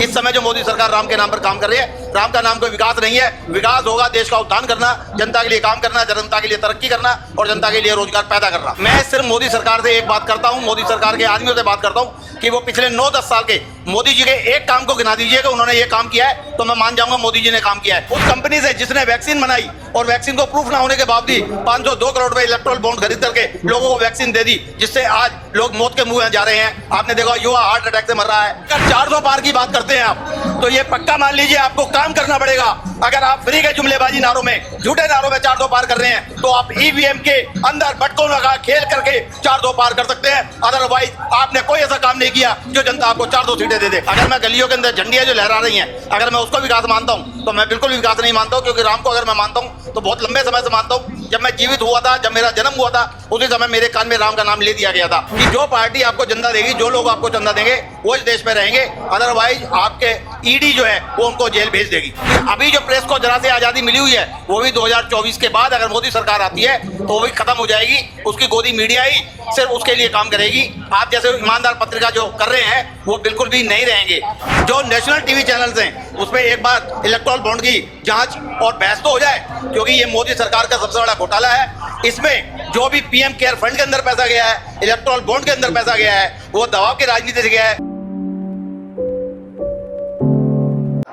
इस समय जो मोदी सरकार राम के नाम पर काम कर रही है, राम का नाम कोई विकास नहीं है। विकास होगा देश का उत्थान करना, जनता के लिए काम करना, जनता के लिए तरक्की करना और जनता के लिए रोजगार पैदा करना। मैं सिर्फ मोदी सरकार से एक बात करता हूं, मोदी सरकार के आदमियों से बात करता हूं कि वो पिछले 9-10 साल के मोदी जी के एक काम को गिना दीजिएगा, उन्होंने ये काम किया है तो मैं मान जाऊंगा मोदी जी ने काम किया है। उस कंपनी से जिसने वैक्सीन बनाई और वैक्सीन को प्रूफ ना होने के बावजूद 502 करोड़ रुपए इलेक्ट्रॉल बॉन्ड खरीद करके लोगों को वैक्सीन दे दी, जिससे आज लोग मौत के मुंह में जा रहे हैं। आपने देखा युवा हार्ट अटैक से मर रहा है। अगर 400 पार की बात करते हैं आप, तो ये पक्का मान लीजिए आपको काम करना पड़ेगा। अगर आप फ्री के जुमलेबाजी नारों में, झूठे नारों में 400 पार कर रहे हैं, तो आप ईवीएम के अंदर बटकों लगा खेल करके 400 पार कर सकते हैं। अदरवाइज आपने कोई ऐसा काम नहीं किया जो जनता आपको 400 सीटें दे दे। अगर मैं गलियों के अंदर झंडियां जो लहरा रही हैं, अगर मैं उसको विकास मानता हूं, तो मैं बिल्कुल विकास नहीं मानता हूं, क्योंकि राम को अगर मैं मानता हूं तो बहुत लंबे समय से मानता हूं। जब मैं जीवित हुआ था, जब मेरा जन्म हुआ था, उसी समय मेरे कान में राम का नाम ले दिया गया था कि जो पार्टी आपको चंदा देगी, जो लोग आपको चंदा देंगे, वो इस देश में रहेंगे। अदरवाइज आपके ईडी जो है वो उनको जेल भेज देगी। अभी जो प्रेस को जरा से आजादी मिली हुई है, वो भी 2024 के बाद अगर मोदी सरकार आती है तो वो भी खत्म हो जाएगी। उसकी गोदी मीडिया ही सिर्फ उसके लिए काम करेगी। आप जैसे ईमानदार पत्रिका जो कर रहे हैं वो बिल्कुल भी नहीं रहेंगे। जो नेशनल टीवी चैनल्स हैं उसमें एक बार इलेक्ट्रॉल बॉन्ड की जांच और बहस तो हो जाए, क्योंकि ये मोदी सरकार का सबसे बड़ा घोटाला है। इसमें जो भी पीएम केयर फंड के अंदर पैसा गया है, इलेक्ट्रॉल बॉन्ड के अंदर पैसा गया है, वो दबाव की राजनीति से गया है।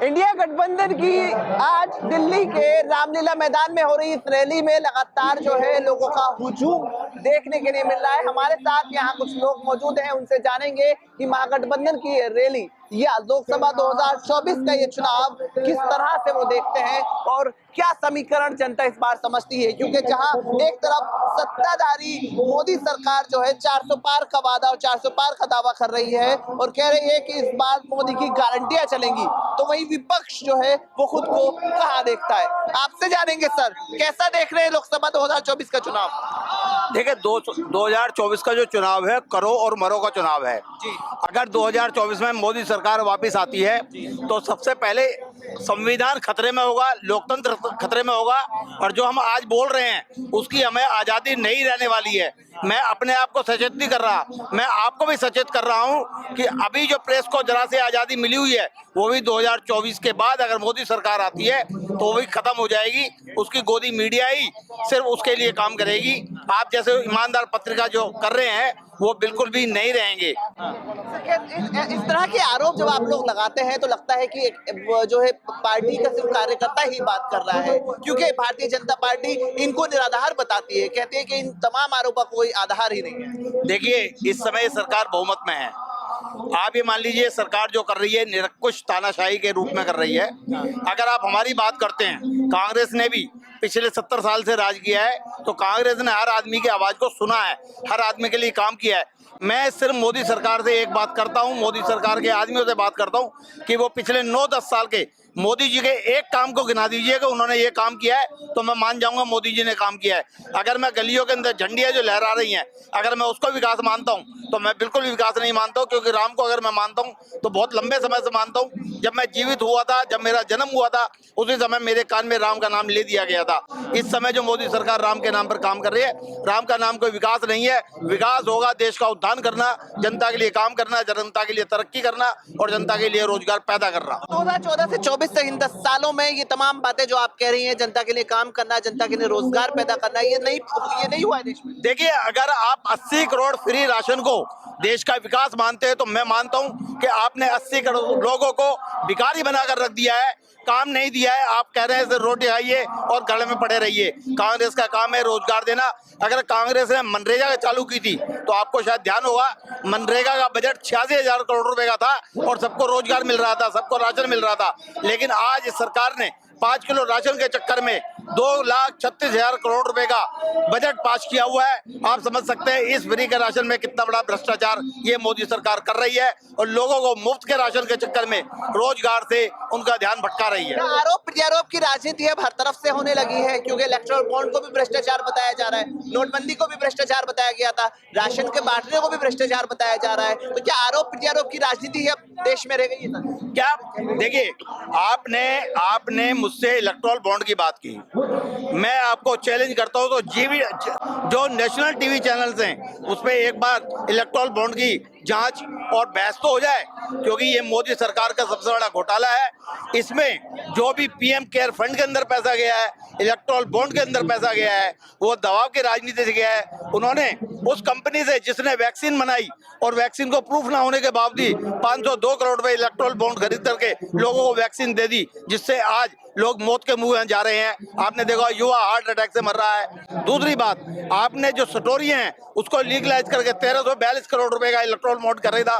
इंडिया गठबंधन की आज दिल्ली के रामलीला मैदान में हो रही इस रैली में लगातार जो है लोगों का हुजूम देखने के लिए मिल रहा है। हमारे साथ यहाँ कुछ लोग मौजूद हैं, उनसे जानेंगे कि महागठबंधन की रैली या लोकसभा 2024 का ये चुनाव किस तरह से वो देखते हैं और क्या समीकरण जनता इस बार समझती है। क्योंकि जहां एक तरफ सत्ताधारी मोदी सरकार जो है 400 पार का वादा और 400 पार का दावा कर रही है और कह रही है कि इस बार मोदी की गारंटियां चलेंगी, तो वही विपक्ष जो है वो खुद को कहां देखता है। आपसे जानेंगे सर, कैसा देख रहे हैं लोकसभा 2024 का चुनाव? देखिए 2024 का जो चुनाव है, करो और मरो का चुनाव है जी। अगर 2024 में मोदी सरकार वापस आती है तो सबसे पहले संविधान खतरे में होगा, लोकतंत्र खतरे में होगा, और जो हम आज बोल रहे हैं उसकी हमें आजादी नहीं रहने वाली है। मैं अपने आप को सचेत नहीं कर रहा, मैं आपको भी सचेत कर रहा हूं कि अभी जो प्रेस को जरा से आजादी मिली हुई है, वो भी 2024 के बाद अगर मोदी सरकार आती है तो वो भी खत्म हो जाएगी। उसकी गोदी मीडिया ही सिर्फ उसके लिए काम करेगी। आप जैसे ईमानदार पत्रिका जो कर रहे हैं वो बिल्कुल भी नहीं रहेंगे। इस तरह के आरोप जब आप लोग लगाते हैं तो लगता है कि जो है पार्टी का सिर्फ कार्यकर्ता ही बात कर रहा है, क्योंकि भारतीय जनता पार्टी इनको निराधार बताती है, कहती है कि इन तमाम आरोपों का कोई आधार ही नहीं है। देखिए इस समय सरकार बहुमत में है। आप ये मान लीजिए सरकार जो कर रही है निरंकुश तानाशाही के रूप में कर रही है। अगर आप हमारी बात करते हैं, कांग्रेस ने भी पिछले 70 साल से राज किया है, तो कांग्रेस ने हर आदमी की आवाज को सुना है, हर आदमी के लिए काम किया है। मैं सिर्फ मोदी सरकार से एक बात करता हूं, मोदी सरकार के आदमियों से बात करता हूं कि वो पिछले 9-10 साल के मोदी जी के एक काम को गिना दीजिएगा, उन्होंने ये काम किया है तो मैं मान जाऊंगा मोदी जी ने काम किया है। अगर मैं गलियों के अंदर झंडियां जो लहरा रही हैं, अगर मैं उसको विकास मानता हूं, तो मैं बिल्कुल विकास नहीं मानता हूं, क्योंकि राम को अगर मैं मानता हूं तो बहुत लंबे समय से मानता हूं। जब मैं जीवित हुआ था, जब मेरा जन्म हुआ था, उसी समय मेरे कान में राम का नाम ले दिया गया था। इस समय जो मोदी सरकार राम के नाम पर काम कर रही है, राम का नाम कोई विकास नहीं है। विकास होगा देश का उत्थान करना, जनता के लिए काम करना, जनता के लिए तरक्की करना और जनता के लिए रोजगार पैदा करना। 2014 से 24 तक इन 10 सालों में ये तमाम बातें जो आप कह रही हैं, जनता के लिए काम करना, जनता के लिए रोजगार पैदा करना, ये नहीं हुआ है देश में। देखिए अगर आप 80 करोड़ फ्री राशन को देश का विकास मानते हैं, तो मैं मानता हूं कि आपने 80 करोड़ लोगों को भिखारी बनाकर रख दिया है, काम नहीं दिया है। आप कह रहे हैं सिर्फ रोटी खाइए और गले में पड़े रहिए। कांग्रेस का काम है रोजगार देना। अगर कांग्रेस ने मनरेगा चालू की थी तो आपको शायद ध्यान होगा, मनरेगा का बजट 86,000 करोड़ रुपए का था और सबको रोजगार मिल रहा था, सबको राशन मिल रहा था। लेकिन आज इस सरकार ने 5 किलो राशन के चक्कर में 2,36,000 करोड़ रुपए का बजट पास किया हुआ है। आप समझ सकते हैं इस फ्री के राशन में कितना बड़ा भ्रष्टाचार ये मोदी सरकार कर रही है और लोगों को मुफ्त के राशन के चक्कर में रोजगार से उनका ध्यान भटका रही है। आरोप प्रत्यारोप की राजनीति अब हर तरफ से होने लगी है, क्योंकि इलेक्टोरल बॉन्ड को भी भ्रष्टाचार बताया जा रहा है, नोटबंदी को भी भ्रष्टाचार बताया गया था, राशन के बांटने को भी भ्रष्टाचार बताया जा रहा है। तो क्या आरोप प्रत्यारोप की राजनीति अब देश में रह गई है? क्या देखिए आपने मुझसे इलेक्टोरल बॉन्ड की बात की, मैं आपको चैलेंज करता हूं तो जो नेशनल टीवी चैनल्स हैं उसमें एक बार इलेक्टोरल बॉन्ड की जांच और बहस तो हो जाए, क्योंकि ये मोदी सरकार का सबसे बड़ा घोटाला है। इसमें जो भी पीएम केयर फंड के अंदर पैसा गया है, इलेक्टोरल बॉन्ड के अंदर पैसा गया है, वो दबाव की राजनीति से गया है। उन्होंने उस कंपनी से जिसने वैक्सीन बनाई और वैक्सीन को प्रूफ ना होने के बावजूद 502 करोड़ रुपए इलेक्टोरल बॉन्ड खरीद करके लोगों को वैक्सीन दे दी, जिससे आज लोग मौत के मुंह में जा रहे हैं। आपने देखा युवा हार्ट अटैक से मर रहा है। दूसरी बात, आपने जो स्टोरियां हैं उसको लीगलाइज करके 1342 करोड़ रुपए का इलेक्टोरल बॉन्ड खरीदा।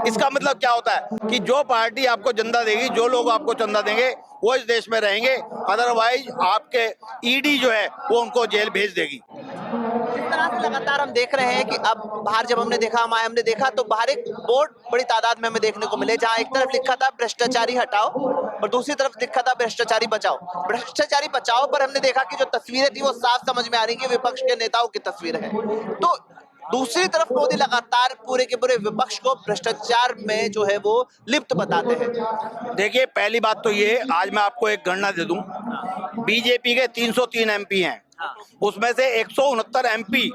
इसका मतलब क्या होता है कि जो पार्टी आपको चंदा देगी, जो लोग आपको चंदा देंगे वो इस देश में रहेंगे, अदरवाइज आपके ईडी जो है वो उनको जेल भेज देगी। इस तरह से लगातार हम देख रहे हैं कि अब बाहर जब हमने देखा तो बाहर एक बोर्ड बड़ी तादाद में हमें देखने को मिले, जहां एक तरफ लिखा था भ्रष्टाचारी हटाओ और दूसरी तरफ लिखा था भ्रष्टाचारी बचाओ। भ्रष्टाचारी बचाओ पर हमने देखा कि जो तस्वीरें थी वो साफ समझ में आ रही कि विपक्ष के नेताओं की तस्वीर है। तो दूसरी तरफ मोदी लगातार पूरे के पूरे विपक्ष को भ्रष्टाचार में जो है वो लिप्त बताते हैं। देखिए, पहली बात तो ये, आज मैं आपको एक गणना दे दूं, बीजेपी के 303 एमपी हैं, उसमें से 169 एमपी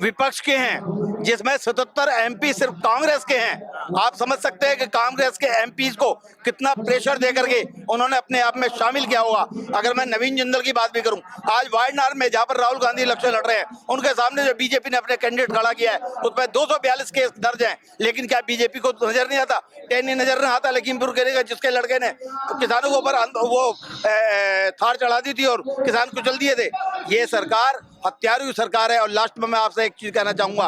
विपक्ष के हैं, जिसमें 77 एमपी सिर्फ कांग्रेस के हैं। आप समझ सकते हैं कि कांग्रेस के एमपीज को कितना प्रेशर दे करके उन्होंने अपने आप में शामिल किया होगा। अगर मैं नवीन जिंदल की बात भी करूं, आज वायनाड में जहां पर राहुल गांधी इलेक्शन लड़ रहे हैं, उनके सामने जो बीजेपी ने अपने कैंडिडेट खड़ा किया है उसमें 242 केस दर्ज हैं, लेकिन क्या बीजेपी को नजर नहीं आता? नहीं नजर नहीं आता। लखीमपुर खीरी जिसके लड़के ने किसानों के ऊपर वो थार चढ़ा दी थी और किसान कुचल दिए थे, ये सरकार हत्यारी सरकार है। और लास्ट में मैं आपसे एक चीज कहना चाहूंगा,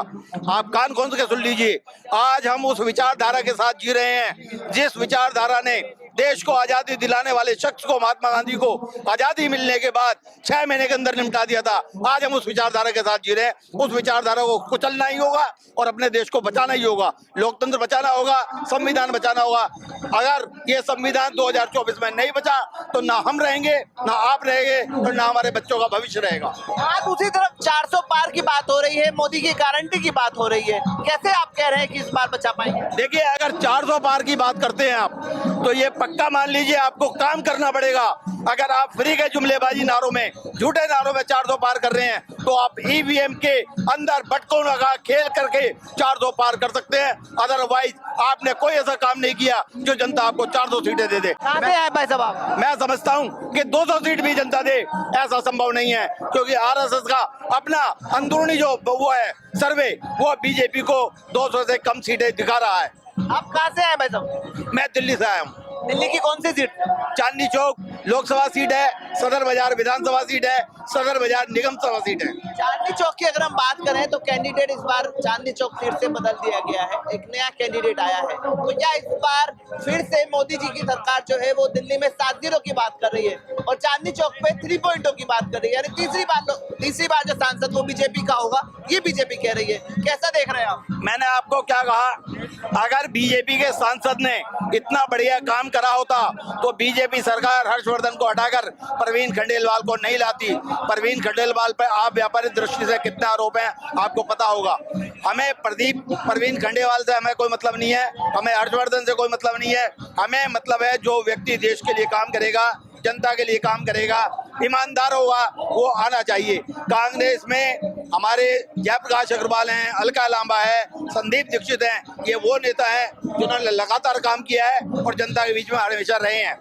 आप कान खोल के सुन लीजिए, आज हम उस विचारधारा के साथ जी रहे हैं जिस विचारधारा ने देश को आजादी दिलाने वाले शख्स को, महात्मा गांधी को, आजादी मिलने के बाद 6 महीने के अंदर निपटा दिया था। आज हम उस विचारधारा के साथ जी रहे हैं। उस विचारधारा को कुचलना ही होगा और अपने देश को बचाना ही होगा, लोकतंत्र बचाना होगा, संविधान बचाना होगा। अगर ये संविधान 2024 में नहीं बचा तो ना हम रहेंगे, ना आप रहेंगे और ना हमारे बच्चों का भविष्य रहेगा। दूसरी तरफ 400 पार की बात हो रही है, मोदी की गारंटी की बात हो रही है, कैसे आप कह रहे हैं कि इस बार बचा पाएंगे? देखिए, अगर 400 पार की बात करते हैं आप, तो ये पक्का मान लीजिए आपको काम करना पड़ेगा। अगर आप फ्री के जुमलेबाजी नारों में, झूठे नारों में 400 पार कर रहे हैं, तो आप ईवीएम के अंदर बटकों लगा खेल करके 400 पार कर सकते हैं। अदरवाइज आपने कोई ऐसा काम नहीं किया जो जनता आपको 400 सीटें दे दे। भाई साहब, मैं समझता हूं कि 200 सीट भी जनता दे, ऐसा संभव नहीं है, क्योंकि आरएसएस का अपना अंदरूनी जो वो है सर्वे, वो बीजेपी को 200 से कम सीटें दिखा रहा है। आप कहाँ से आए भाई साहब? मैं दिल्ली से आया हूँ। दिल्ली की कौन सी सीट? चांदनी चौक लोकसभा सीट है, सदर बाजार विधानसभा सीट है, सदर बाजार निगम सभा सीट है। चांदनी चौक की अगर हम बात करें तो कैंडिडेट इस बार चांदनी चौक सीट से बदल दिया गया है, एक नया कैंडिडेट आया है। तो क्या इस बार फिर से मोदी जी की सरकार जो है वो दिल्ली में 7-0 की बात कर रही है और चांदनी चौक पे 3 पॉइंटों की बात कर रही है, यानी तीसरी बार जो सांसद वो बीजेपी का होगा, ये बीजेपी कह रही है। कैसा देख रहे हैं आप? मैंने आपको क्या कहा, अगर बीजेपी के सांसद ने इतना बढ़िया काम करा होता तो बीजेपी सरकार हर्षवर्धन को हटाकर प्रवीण खंडेलवाल को नहीं लाती। प्रवीण खंडेलवाल पर आप व्यापारिक दृष्टि से कितने आरोप हैं आपको पता होगा। हमें प्रवीण खंडेलवाल से हमें कोई मतलब नहीं है, हमें हर्षवर्धन से कोई मतलब नहीं है। हमें मतलब है जो व्यक्ति देश के लिए काम करेगा, जनता के लिए काम करेगा, ईमानदार होगा, वो आना चाहिए। कांग्रेस में हमारे जयप्रकाश अग्रवाल हैं, अलका लांबा है, संदीप दीक्षित हैं, ये वो नेता हैं जिन्होंने लगातार काम किया है और जनता के बीच में हमेशा रहे हैं।